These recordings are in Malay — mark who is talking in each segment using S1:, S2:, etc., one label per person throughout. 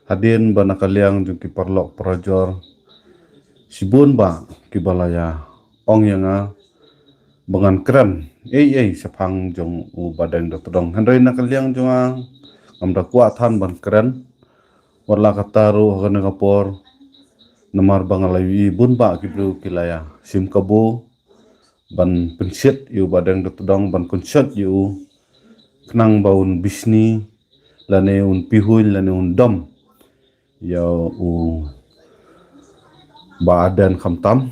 S1: Hadin ba nakaliang jung ki parlok projor sibun ba ki balaya ong yanga bangan keren sepang jong u badeng do todong handai nakaliang jonga amda kuatan ban keren warla kataru hagana kapor namar bangalawi bun ba ki bru kilaya sim kabo ban pensit yu badeng do todong ban konset yu knang baun bisni lane un pihuil lane un dom ya u ba adan khamtam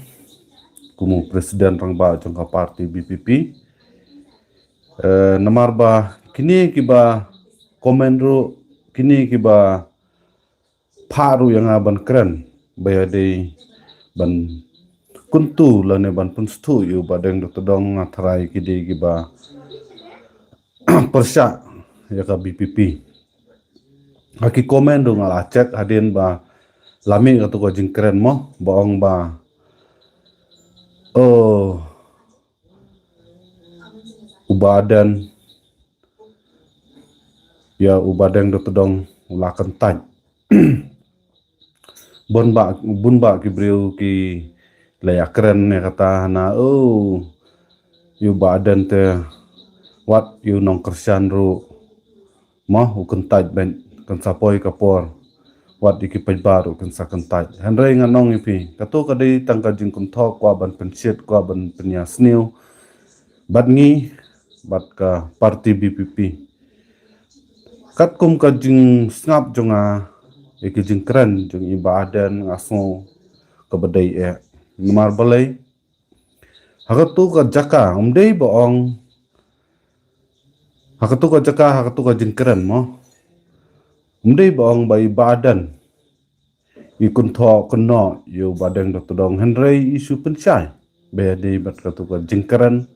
S1: kumu presiden rang ba jongka parti BPP namar ba kini kiba komendro kini kiba paru yang aban keren bayade ban kuntu lane ban punstu yu badeng do todong ngathrai kidi kiba persya ya ka BPP haki komendo ngala cek hadin ba lami katu ko jing keren mo boong ba oh ubadan ya ubadeng do todong ulakan taj bun ba ki breu ki laya keren ne kata na yu badan te wat yu nong kersian ru mah ukun taj ben kan sapoi kapor wat iki baru kan sakan taj handrai nganong ipi kato kadai tangka jing kun thok kwa ban pensiet kwa ban penyas new bat ngi bat ka parti BPP kat kum ka jing snap jonga iki jing keren jong ibadan ngaso kabadai numar balai hakatu ka jaka umdei boong hakatu ka jaka hakatu ka jing keren mo umdei boong bai badan ikun tho kono yo badeng do todong handrai isu pensai be di bat katu ka jing keren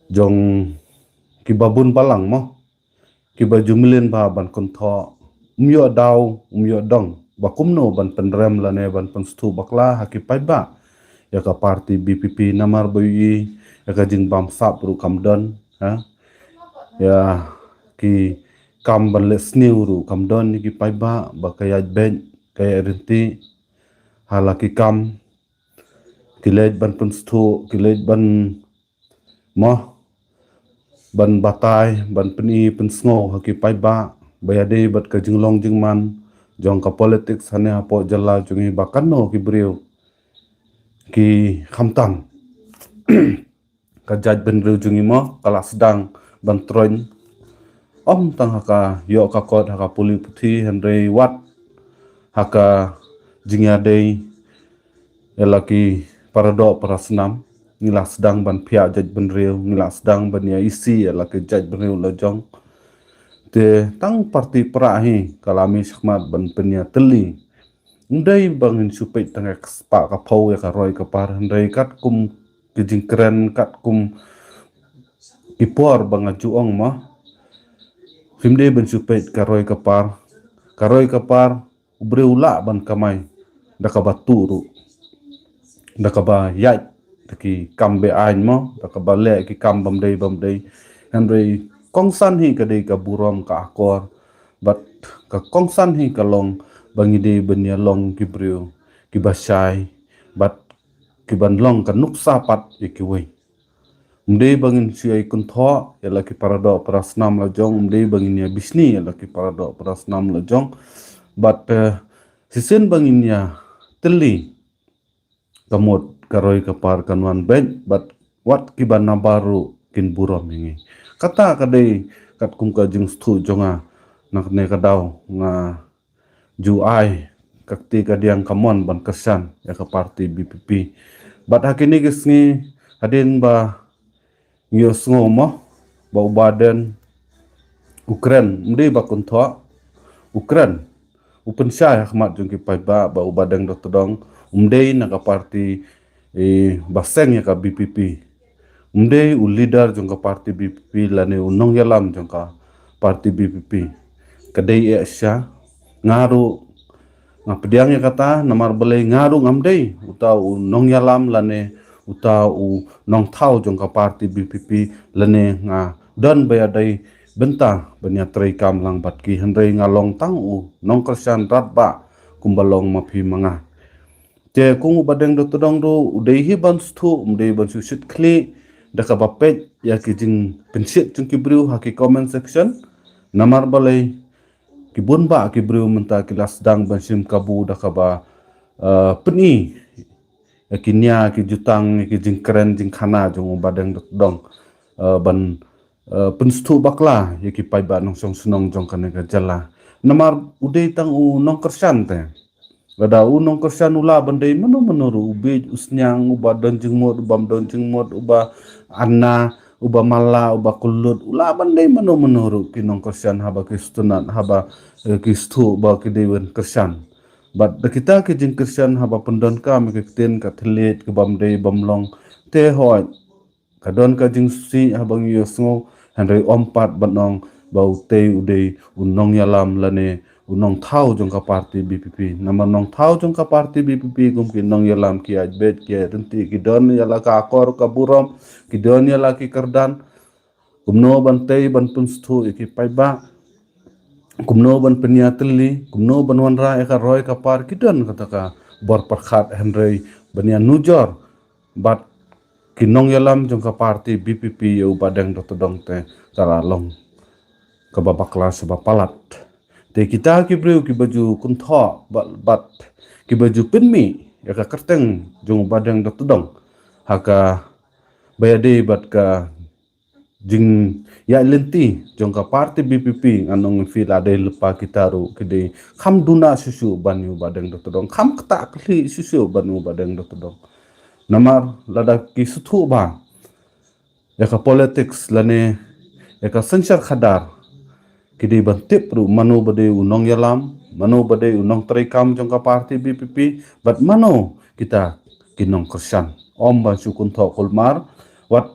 S1: jong kibabun palang mo kiba jumilin ba ban kun tho umyo daw umyo dong bakumno ban penrem lane ban penstu bakla hakipai ba ya ka parti BPP namar bayi ya ka jing bam sap ru kamdon ha ya ki kam ban le sniu ru kamdon ki pai ba kaya ben kaya rinti halaki kam kilej ban penstu kilej ban mo ban batai ban peni pensngo haki pai ba bayade bat ka jinglong jingman jong ka politics hane apo jalla jungi bakano ki breu ki khamtam ka jaj ben breu jungi mo kala sedang ban troin tang haka yo ka kod haka puli puthi handre wat haka jingya dei elaki parado parasnam ngila sedang ban pia jaj ben breu ngila sedang ban ya isi elaki jaj ben breu lojong te tang parti prahi kalami sakmat ban penya teli ndai bangin supet tang ekspa ka phau ya ka roi ka par ndai kat kum kijing keren kat kum ipor banga juong ma fimde ban supet ka roi ka par ubre ula ban kamai daka baturu daka ba yai ki kambe ain mo daka ba le ki kam bam dei handai kongsan hi kadai ka burom ka akor bat ka kongsan hi ka long bangide benya long ki breu ki basai bat ki ban long ka nuksa pat ikiwe umde bangin siai kun tho yala ki parado prasnam la jong umde bangin ya bisni yala ki parado prasnam la jong bat sisen bangin ya teli kamot karoi kapar kanwan ben bat wat ki ban baru kin burom ini kata kadai kat kum ka jing stu jonga nak ne kadaw nga ju ai kakti kadiang kamon ban kesan ya ka parti BPP bat hakini gisngi hadin ba ngios ngomo ba ubaden Ukraine mdi ba kun tho Ukraine upen syah khmat jung ki pai ba ubadeng do todong umdei na ka parti baseng ya ka BPP umde u leader jong ka parti BPP lane unong yalam jong ka parti BPP kadai sya ngaru ngapdiang ya kata namar belai ngaru ngamdei utau unong yalam lane utau nong thau jong ka parti BPP lane nga don bayadai benta banya trai kam lang bat ki hendrai ngalong tang u nong kersan rat ba kumbalong mapi manga te kung badeng do todong do udai hi ban stu udai ban su sit kli daka bapet ya ki jing pensit chung ki bru ha ki comment section namar balai ki bun ba ki bru menta ki lasdang ban sim kabu daka ba peni ya ki nya ki jutang ki jing keren jing khana jong badeng do todong ban penstu bakla ya ki pai ba nong song sunong jong kan ka jala namar udai tang u nong kersan te Gada unong kersan ula bandai mano menuru ubi usnyang uba don jengmot uba don jengmot uba anna uba mala uba kulut ula bandai mano menuru kinong kersan haba kistunat haba kistu uba kidewen kersan bat da kita ke jeng kersan haba pendon ka me kiten ka thelet ke bamdai bamlong te hoi kadon ka jeng si habang yosngo handai ompat banong bau te udai unong yalam lane unong thau jong ka parti BPP nama nong thau jong ka parti BPP gum ki nong yalam ki ajbet ki renti ki don yala ka akor ka burom ki don yala ki kardan kumno bantai ban punsthu ki paiba kumno ban peniatli kumno ban wanra ka roy ka par ki don kata ka bor parkhat henrei bania nujor bat ki nong yalam jong ka parti BPP yo badang dotodong te taralong ka babakla sebapalat te kita ki breu ki baju kuntho bat ki baju penmi ya ka kerteng jong badang dotodong haka bayade bat ka jing ya lenti jong ka parti BPP anong fil ade lepa kitaru kide kham duna susu banyu badang dotodong kham kta kli susu banyu badang dotodong namar lada ki suthu ba ya ka politics lane ya ka sensar khadar kidi bantip ru mano bade unong yalam mano bade unong trikam jong ka parti BPP bat mano kita kinong kersan om ba sukun tho kulmar wat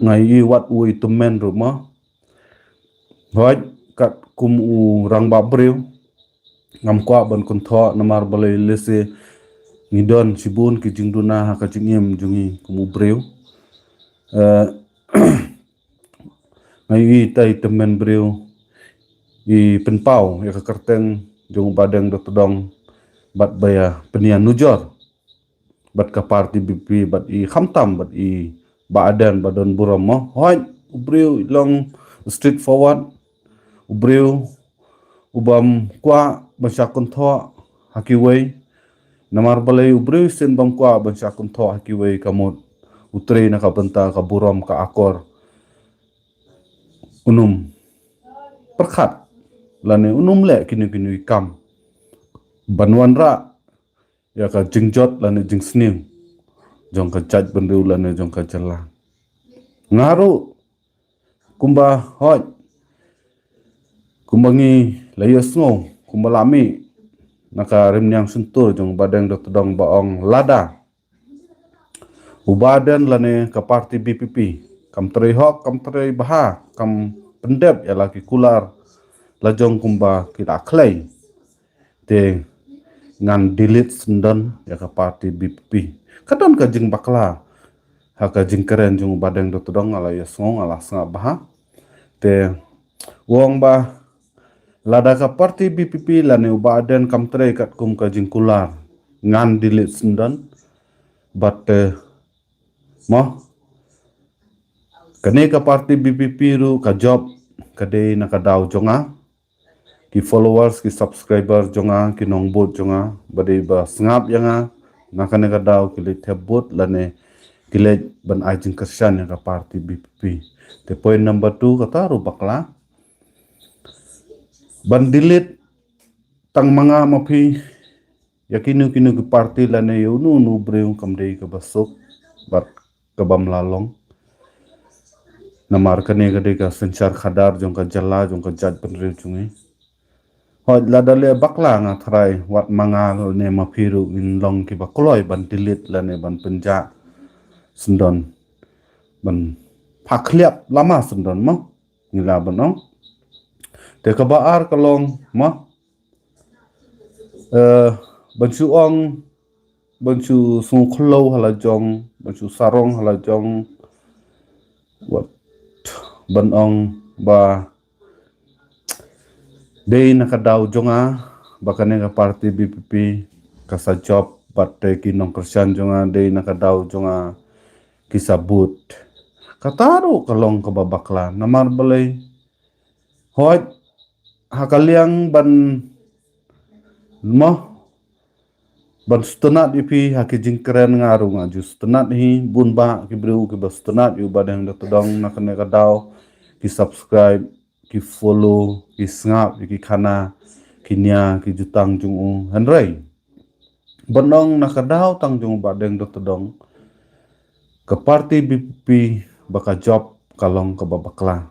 S1: ngai wat ui tumen rumah hoj kat kum u rang babreu ngam kwa ban kun tho namar balai lese ngidon sibun ki jingduna ha ka jingiem jungi kum breu ngai tai temen breu i penpau ya ka kerteng jong badang do todong bat baya penian nujor bat ka parti BP bat i khamtam bat i baadan badon buram mo hoj ubreu long straight forward ubreu ubam kwa basakun tho hakiwei namar balai ubreu sen bam kwa basakun tho hakiwei kamot utre na ka benta ka buram ka akor unum perkhat lane unum le kini kini kam banwan ra ya ka jingjot lane jingsning jong ka jaj bendu lane jong ka jala ngaru kumba hoj kumbangi layas ngo kumbalami naka rimnyang suntur jong badang dot dong baong lada ubadan lane ka parti BPP kam trei hok kam trei baha kam pendep ya laki kular lajong kumba kita klei te ngan delete sendan ya ka parti BPP kadon ka jing bakla ha ka jing keren jong badang dot dong ala yasong ala snga baha te wong ba lada ka parti BPP lane ubadan kam trei kat kum ka jing kular ngan delete sendan but mo kane ka parti BPP ru ka job kade na ka daw jonga ki followers ki subscriber jonga ki nongbot jonga bade ba sngap yanga nakane ka daw ki le thebot lane ki le ban ajing kersan ka parti BPP te point number 2 kata ru bakla ban delete tang manga mapi yakinu kinu ki parti lane yunu nu breu kamdei ka basuk bat kabam lalong namar kane kade ka sensar khadar jong ka jala jong ka jat penreu chungi hoj ladale bakla nga thrai wat mangal ne mapiru in long ki bakloi ban delete lane ban penja sendon ban phakliap lama sendon mo ngila banong te ka baar kalong mo bansu ong bansu sung khlo hala jong bansu sarong hala jong wat ban ong ba day nakadaw jonga bakane ka party BPP kasa job batte kinong Christian jonga day nakadaw jonga kisabut kataro kalong kababakla namar balay hoy hakaliang ban mo ban stunat ipi hakijing keren ngaru ngaju stunat hi bunba kibru ki stunat yu badang dotodong nakane kadaw ki subscribe ki follow ki ngap ki khana kinya ki jutang jungu hanrai banong nakadaw tang jungu badang dotodong ke party BPP baka job kalong kababakla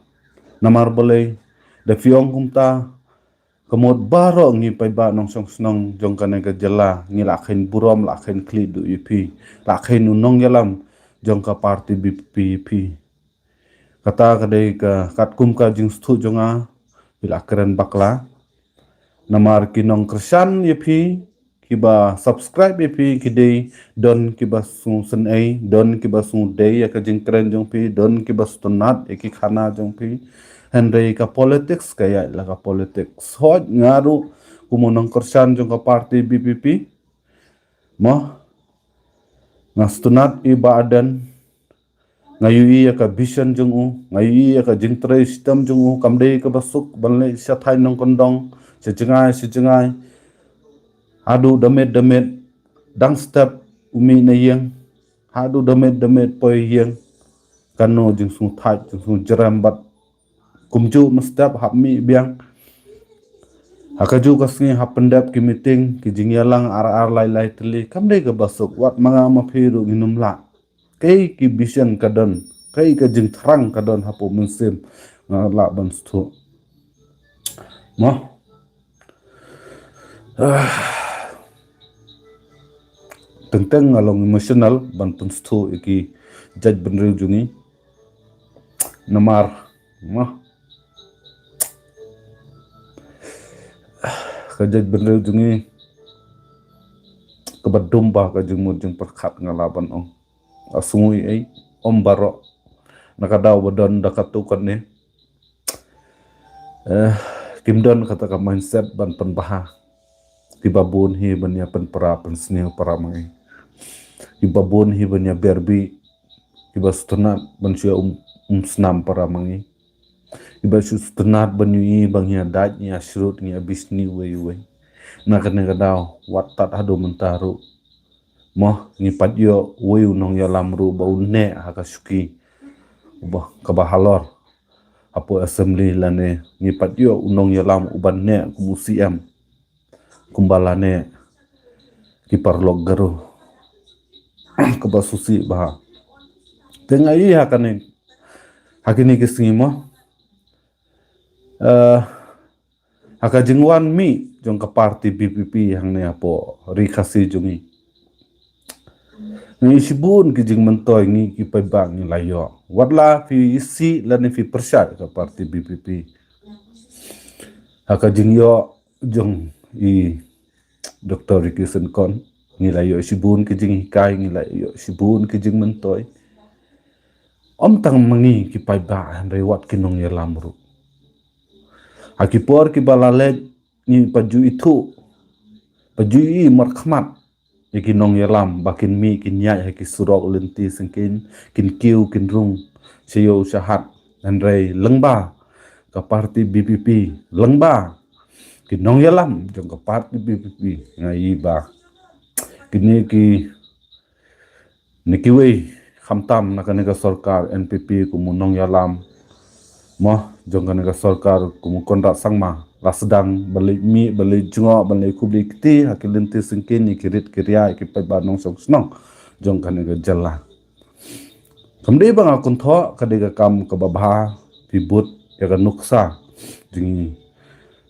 S1: namar balay da fiong kumta kamot baro ngi pai ba nong song snong jong kane ka jala ngi lakhin burom lakhin kli du ipi lakhin unong yalam jong ka party BPP kata kadai ka katkum ka jing stu jonga bila keren bakla namar kinong Krishan ipi kiba subscribe ipi kidai don kiba sung sen ai don kiba sung day ya ka jing keren jong pi don kiba stunat eki khana jong pi Henry ka politics kaya la ka politics hot ngaru kumunong Krishan jong ka party BPP mo ngastunat iba adan ngayui ka vision jong u ngayui ka jingtre system jong u kamdei ka basuk banle sa thai nong kondong sejengai adu damet dang step umi na yang adu damet poi yang kano jing sung thai jing sung jerambat kumju mestap hapmi biang hakaju kasni hapendap ki meeting ki jingyalang ar lai teli kamdei ka basuk wat manga mapiru nginumla kai ki vision kadon kai ka jing thrang kadon hapu mensim ngala ban stu mo tentang ngalong emotional ban pun stu iki judge benreu jungi namar mo kajaj benreu jungi kabadumba ka jumud jung perkhat ngalaban ong asungui ai om baro nakadaw badon dakatukan ni kimdon kata ka mindset ban penbaha tibabun hi banya penpera pensnil para mangi tibabun hi banya berbi tiba stunat bansia snam para mangi tiba stunat banyui bangnya datnya shrut nya bisni we nakane kadaw watat hadu mentaru moh ngipat yo we nong ya lamru bau ne hakasuki ubah kabahalor apo assembly lane ngipat yo unong ya lam uban ne kumusiam kumbalane kiparlog garu kabasusi bah tengai hakini kisimo hakajingwan mi jong ka party BPP hang ne apo rikasi jungi ni sibun kijing mentoy ni ki paibang ni layo watla fi isi lani fi persat ka party BPP hakajing yo jong i Dr. Ricky Senkon ngilai yo sibun kijing hikai ngilai yo sibun kijing mentoy om tang mangi ki pai ba han rewat kinong ya lamru akipor ki balale ni paju itu paju i markhmat yakinong ya lam bakin mi kin nyai ki surok lenti sengkin kin kiu kin rung seyo syahat han rei lengba ka party BPP lengba kinong ya lam jong ka party BPP ngai ba kini ki nikiwe khamtam nakane ka sarkar NPP kumunong ya lam mo jong kana ka sarkar kumukondra sangma lasdang balik mi balik jungo balik kubli kiti hakilenti singkin ikirit kirya ikipai banong songsnong jong kana ka jalla kamde bang akun tho kadega kam ka babha pibut ya ka nuksa jingi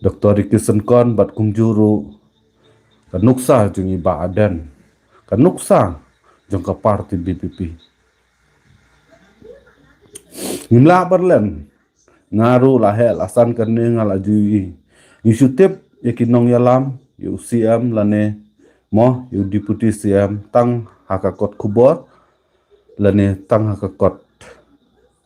S1: Dr. Ricky Senkon bat kumjuru ka nuksa jingi ba adan ka nuksa jong ka party BPP ngimla berlen ngaru lahel asan kene ngal ajui yusutip yakinong yalam yu siam lane mo yu deputy siam tang hakakot kubor lane tang hakakot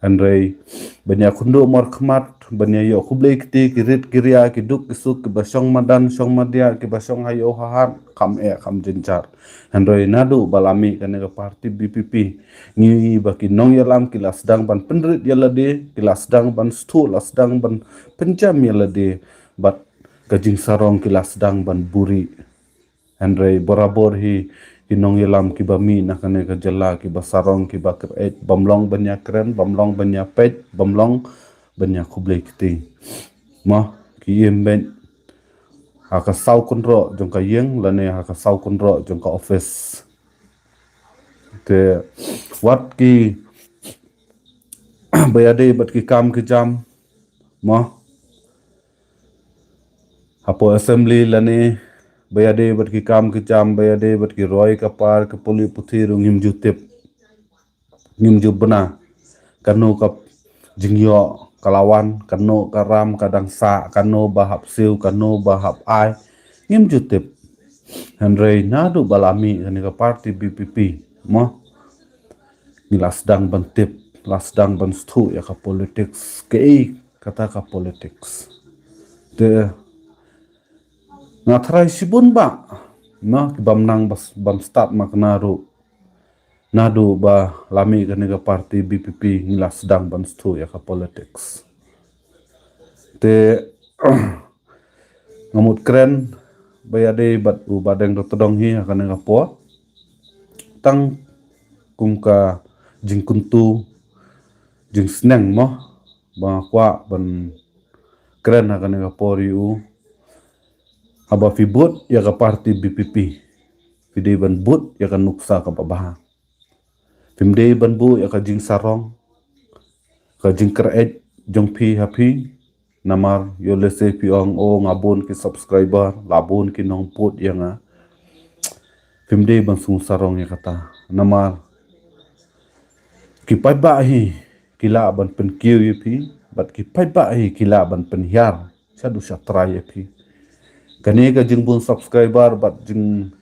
S1: Andrei banyak kundo mor khmat banyak yo kublei kiti kirit kiria kiduk kisuk kibasong madan song madia kibasong hayo hahan kam jencar Andrei nadu balami kane ka parti BPP ngi baki nong yalam kilas dang ban pendrit yalade kilas dang ban stu las dang ban pencam yalade bat kajing sarong kilas dang ban buri Andrei borabor hi kinong yelam ki bami nakane ka jala ki basarong ki bakret bamlong banyak keren bamlong banyak pet bamlong banyak kublai kiti ma ki yemben haka sau kunro jong ka yeng lane haka sau kunro jong ka office te wat ki bayade bat ki kam ki jam ma hapo assembly lane bayade bat ki kam ki jam bayade bat ki roy ka par ke poli puthi rungim jutep ngim jubna kanu ka jingyo kalawan kanu karam kadang sa kanu bahap siu kanu bahap ai ngim jutep Henry nadu balami kani ka parti BPP mo nilas dang bantip lasdang ban stu ya ka politics ke kata ka politics de ngatrai sibun ba ma bamnang bam start maknaru nadu ba lami kani ka parti BPP nilas dang ban stu ya ka politics te ngamut keren bayade bat u badeng do todong hi kani ka po tang kungka jing kuntu jing sneng mo ba kwa ban keren kani ka pori u haba fibut ya ka parti BPP fide ban but ya ka nuksa ka babaha fimde ban bu ya ka jing sarong ka jing kret jong pi happy namar yo lese piong o ngabun ki subscriber labun ki nong put yang fimde ban sung sarong ya kata namar ki pai ba hi kila ban pen kiu pi bat ki pai ba hi kila ban pen hiar sadu satra pi kani ka jing bun subscriber bat jing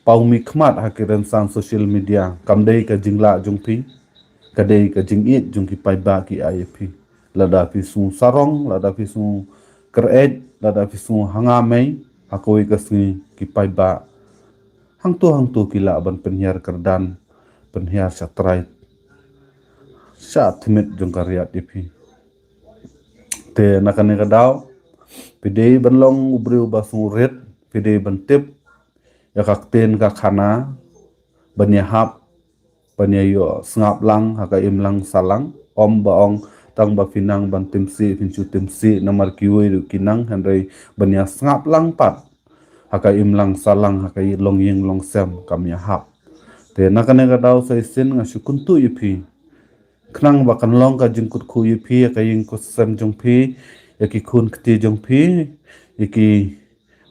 S1: paumi khmat hakiran sang social media kamdei ka jingla jungpi kadei ka jing it jung ki pai ba ki ip lada pi su sarong lada pi su kret lada pi su hangamei hakoi ka sni ki pai ba hangtu kila ban penhiar kerdan penhiar satrai sat thimit jung karya ipi te nakane ka daw pidei banlong ubriu basung red pidei bantip ya kakten ka khana banyahap banyayo sngap lang haka imlang salang om baong tang ba finang ban timsi finchu timsi namar kiwi ru kinang handai banya sngap lang pat haka imlang salang haka long ying long sem kamya hap te nakane ka daw sai sin nga sukuntu ipi knang ba kanlong ka jingkut khu ipi ka ying ko sem jong pi yaki khun kti jong pi yaki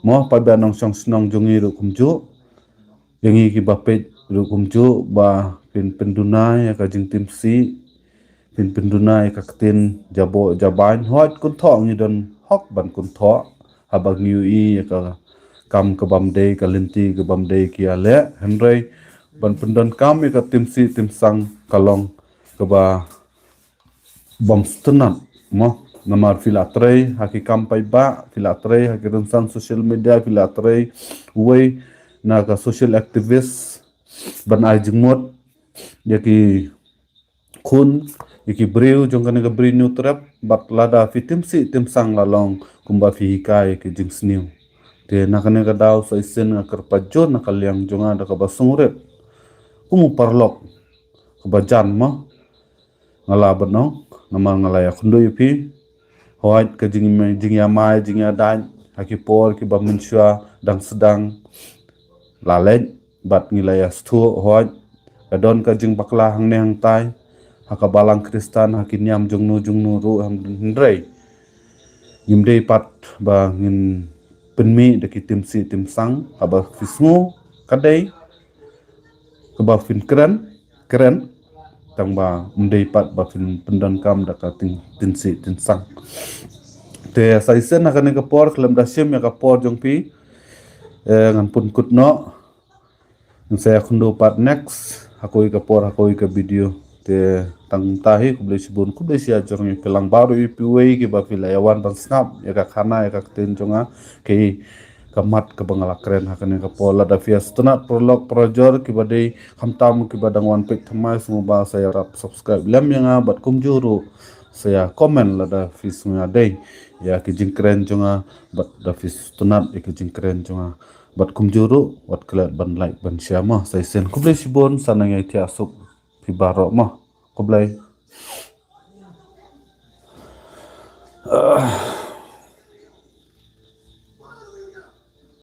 S1: mo pa ba nong song snong jongi ru kumju yangi ki bapet ru kumju ba pin pendunai ya ka jing timsi pin pendunai ka ktin jabo jaban hot kun tho ngi don hok ban kun tho habag niu i ya ka kam ka bamde ka linti ka bamde ki ale henrei ban pendon kam ya ka timsi timsang kalong ka ba bom stunat mo namar filatrei haki kampai ba filatrei haki rensan social media filatrei uai na ka social activist ban ai jingmot yaki khun yaki breu jong kan ka breu trap bat lada fitim si tim sang lalong kumba fi kai ki jingsniu te na kan ka daw sa isen nga karpajon na kalyang jonga da ka basungre kumu parlok ka bajan mo ngala banong namar ngalaya khundo yupi hoat ka jingya mai jingya dan haki por ki bamensua dang sedang lalet bat ngilaya stu hoat kadon ka jing bakla hang ne hang tai haka balang kristan haki nyam jungnu ru hindrei ngimdei pat ba ngin penmi de ki timsi timsang haba fisngu kadai keba fin keren tang ba mdei pat ba fin pendan kam da ka tinsi tinsang te saisen akan ka por klam dasim ya ka por jong pi ngan pun kutno saya kundo part next hakoi ka por hakoi ka video te tang tahi kublai sibun kublai sia jorngi pelang baru ipiwei ki ba pilayawan ban snap ya ka khana ya ka ten jonga ke kamat ke bangala keren hakane ka pola da fias tunat prolog projor ki badai hamtam ki badang wan pek thamai semua ba saya rap subscribe lem yang bat kumjuru saya komen la da fis nga dei ya ki jingkren jonga bat da fis tunat ki jingkren jonga bat kumjuru wat kelat ban like ban share ma sai sen kublai sibun sanang ya ti asuk pi barok ma kublai